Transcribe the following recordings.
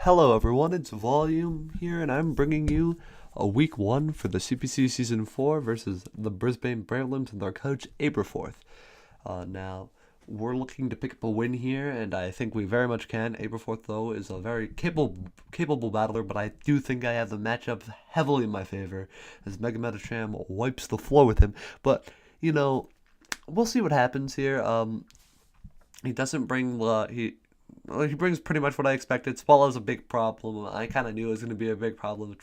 Hello everyone, it's Volume here, and I'm bringing you a week one for the CPC Season 4 versus the Brisbane Brelooms and their coach, Aberforth. Now, we're looking to pick up a win here, and I think we very much can. Aberforth, though, is a very capable battler, but I do think I have the matchup heavily in my favor, as Mega Metacham wipes the floor with him. But, we'll see what happens here. He doesn't bring, he brings pretty much what I expected. Swallow's a big problem. I kind of knew it was going to be a big problem,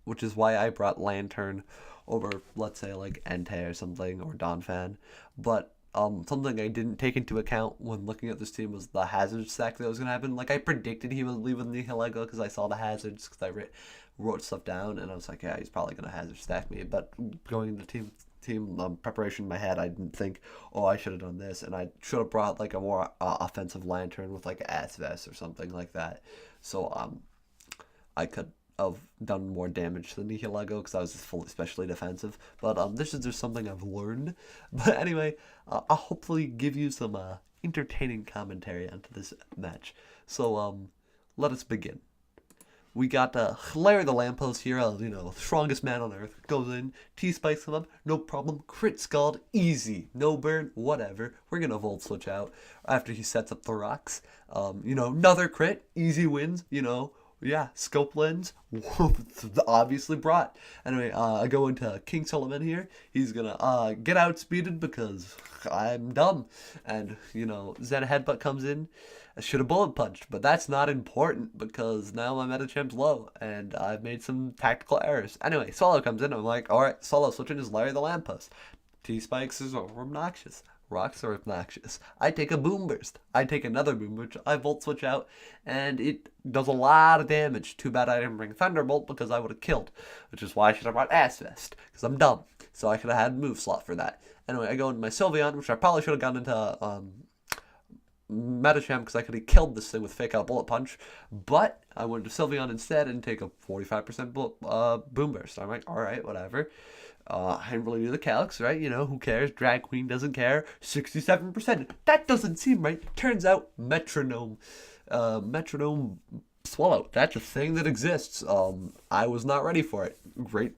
which is why I brought Lantern over, let's say, like Entei or something, or Donphan. But something I didn't take into account when looking at this team was the hazard stack that was going to happen. Like, I predicted he would leave with Nihilego because I saw the hazards, because I wrote stuff down, and I was like, yeah, he's probably going to hazard stack me. But going into team preparation in my head, I didn't think, oh, I should have done this, and I should have brought like a more offensive Lantern with like Ass Vest or something like that. So I could have done more damage to the Nihilego because I was fully specially defensive. But this is just something I've learned. But anyway, I'll hopefully give you some entertaining commentary onto this match. So let us begin. We got Larry the Lamppost here, strongest man on earth. Goes in, T-spikes him up, no problem. Crit Scald, easy. No burn, whatever. We're going to Volt Switch out after he sets up the rocks. Another crit, easy wins, yeah, Scope Lens, obviously brought. Anyway, I go into King Solomon here. He's gonna get outspeeded because I'm dumb. And, Zen Headbutt comes in. I should have bullet punched, but that's not important because now my Metachamp's low and I've made some tactical errors. Anyway, Solo comes in. I'm like, alright, Solo switching is Larry the Lamppost. T-Spikes is obnoxious. Rocks are obnoxious. I take a Boom Burst. I take another Boom Burst. I Volt Switch out, and it does a lot of damage. Too bad I didn't bring Thunderbolt because I would have killed, which is why I should have brought Ass Vest, because I'm dumb. So I could have had move slot for that. Anyway, I go into my Sylveon, which I probably should have gone into Metacham because I could have killed this thing with Fake Out Bullet Punch, but I went to Sylveon instead and take a 45% Boom Burst. I'm like, alright, whatever. I didn't really do the calcs, right? Who cares? Drag Queen doesn't care. 67%. That doesn't seem right. Turns out Metronome Swallow. That's a thing that exists. I was not ready for it. Great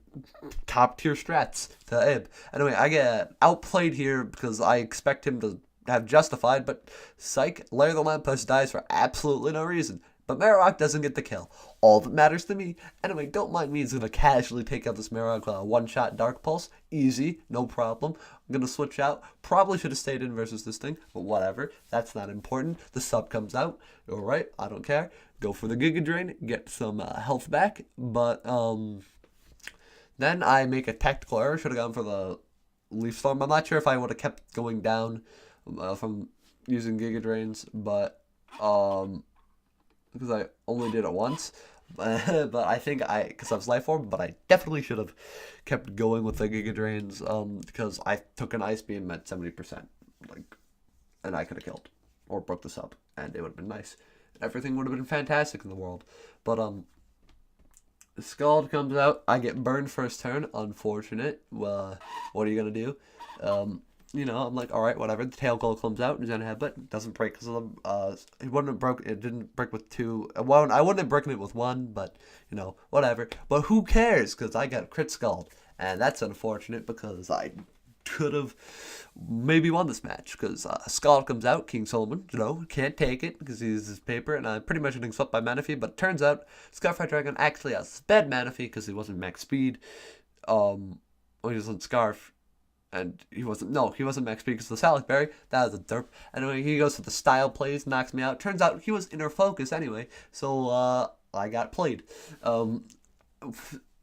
top tier strats to Ib. Anyway, I get outplayed here because I expect him to have justified, but psych, Larry the Lamppost dies for absolutely no reason. But Marowak doesn't get the kill. All that matters to me. Anyway, don't mind me. He's going to casually take out this Marowak one-shot Dark Pulse. Easy. No problem. I'm going to switch out. Probably should have stayed in versus this thing. But whatever. That's not important. The sub comes out. Alright. I don't care. Go for the Giga Drain. Get some health back. But then I make a tactical error. Should have gone for the Leaf Storm. I'm not sure if I would have kept going down from using Giga Drains. But because I only did it once, but I think because I was Life Orb, but I definitely should have kept going with the Giga Drains, because I took an Ice Beam at 70%, and I could have killed, or broke this up, and it would have been nice. Everything would have been fantastic in the world, but, the Scald comes out, I get burned first turn, unfortunate. What are you gonna do? I'm like, alright, whatever. The Tail Glow comes out, and Zen Headbutt doesn't break because of the, it didn't break with two. Well, I wouldn't have broken it with one, but, whatever. But who cares, because I got Crit Scald, and that's unfortunate because I could have maybe won this match, because Scald comes out, King Solomon, can't take it because he's his paper, and I'm pretty much getting swept by Manaphy, but it turns out Scarfire Dragon actually outsped Manaphy because he wasn't max speed, he was on Scarf. And he wasn't max speed because of the Salad Berry. That was a derp. Anyway, he goes to the style plays, knocks me out. Turns out he was inner focus anyway. So, I got played. To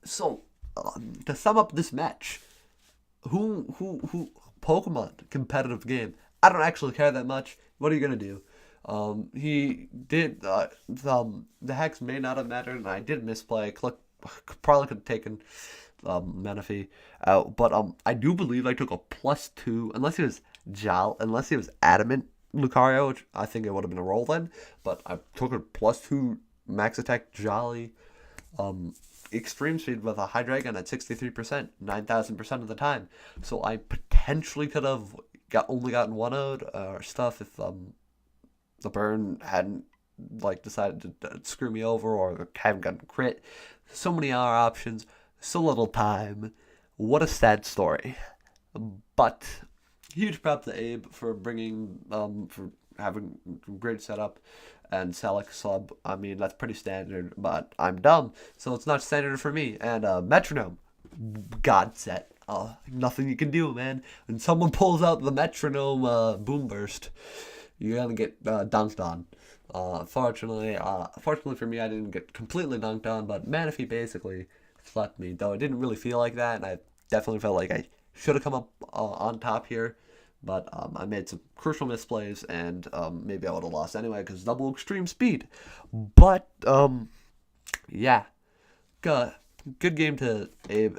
sum up this match, Pokemon competitive game. I don't actually care that much. What are you gonna do? He did, the Hex may not have mattered, and I did misplay. Probably could have taken Manaphy out, but I do believe I took a +2, unless he was Adamant Lucario, which I think it would have been a roll then, but I took a +2 max attack Jolly extreme speed with a Hydreigon at 63%, 9,000% of the time, so I potentially could have only gotten 1-0'd or stuff if the burn hadn't like decided to screw me over or haven't gotten crit. So many R options, so little time. What a sad story. But huge props to Abe for bringing for having great setup and Select sub. I mean, that's pretty standard, but I'm dumb, so it's not standard for me. And Metronome, God set. Nothing you can do, man. When someone pulls out the Metronome boom burst, you're gonna get dunked on. Fortunately for me, I didn't get completely dunked on, but Manaphy basically slept me. Though it didn't really feel like that, and I definitely felt like I should have come up on top here. But I made some crucial misplays, and maybe I would have lost anyway because double extreme speed. But yeah, good game to Abe,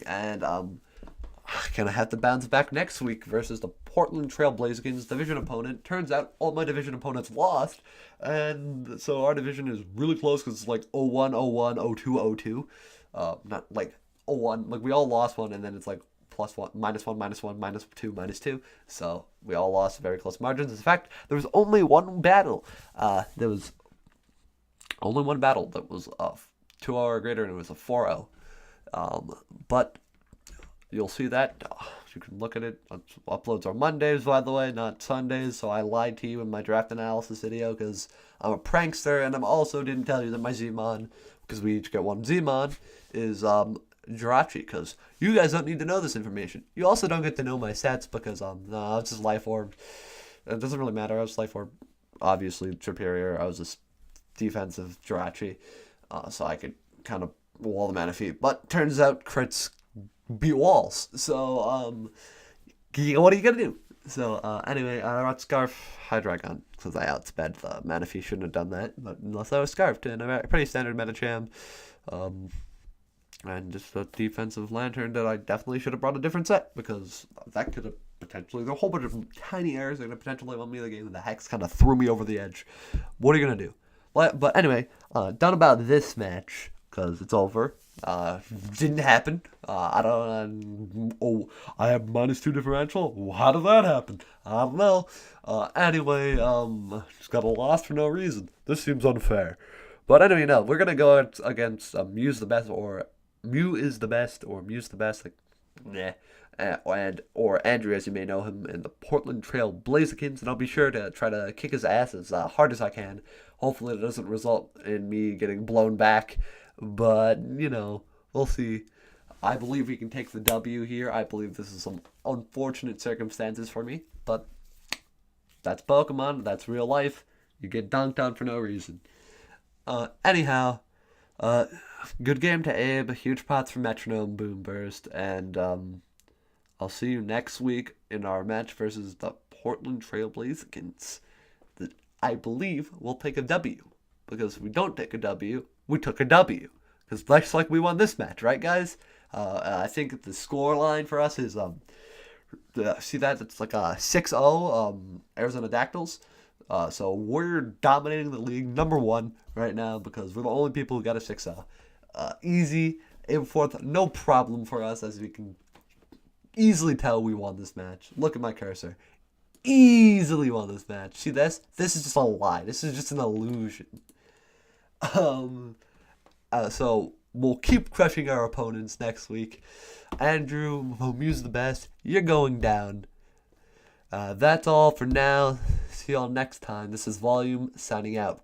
and gonna have to bounce back next week versus the Portland Trail Blazers division opponent. Turns out all my division opponents lost, and so our division is really close because it's like 0-1, 0-1, 0-2, 0-2. Not like 0-1, like we all lost one, and then it's like +1, -1, -1, -2, -2. So we all lost very close margins. In fact, there was only one battle. There was only one battle that was 2 hour or greater, and it was a 4-0. But you'll see that. You can look at it. Uploads are Mondays, by the way, not Sundays. So I lied to you in my draft analysis video because I'm a prankster, and I also didn't tell you that my Zmon, because we each get one Zmon, is Jirachi, because you guys don't need to know this information. You also don't get to know my stats because no, it's just life orb. It doesn't really matter. I was life orb, obviously superior. I was just defensive Jirachi, so I could kind of wall the Manaphy. But turns out crits beat walls. So what are you gonna do? So anyway, I got Scarf Hydreigon because I outsped the Manaphy. Shouldn't have done that, but unless I was Scarfed in a pretty standard Metacham. And just a defensive Lantern that I definitely should have brought a different set because that could have potentially, there are a whole bunch of tiny errors that could have potentially won me the game, and the Hex kind of threw me over the edge. What are you going to do? But anyway, done about this match because it's over. Didn't happen. I have -2 differential. How did that happen? I don't know. Anyway, just got a loss for no reason. This seems unfair. But anyway, no, we're gonna go against Mew's the best, or Mew is the best, or Mew's the best, like, or Andrew, as you may know him, in the Portland Trail Blazikins, and I'll be sure to try to kick his ass as hard as I can. Hopefully, it doesn't result in me getting blown back, but you know, we'll see. I believe we can take the W here. I believe this is some unfortunate circumstances for me, but that's Pokemon. That's real life. You get dunked on for no reason. Anyhow, good game to Abe. Huge props for Metronome Boom Burst, and I'll see you next week in our match versus the Portland Trail Blazikins. That I believe will take a W, because if we don't take a W, we took a W. Because looks like we won this match, right, guys? I think the score line for us is see that? It's like a 6-0 Arizona Dactyls. So we're dominating the league #1 right now because we're the only people who got a 6-0. Easy, in fourth, no problem for us, as we can easily tell we won this match. Look at my cursor. Easily won this match. See this? This is just a lie. This is just an illusion. So we'll keep crushing our opponents next week. Andrew, Mew's the best. You're going down. That's all for now. See y'all next time. This is Volume signing out.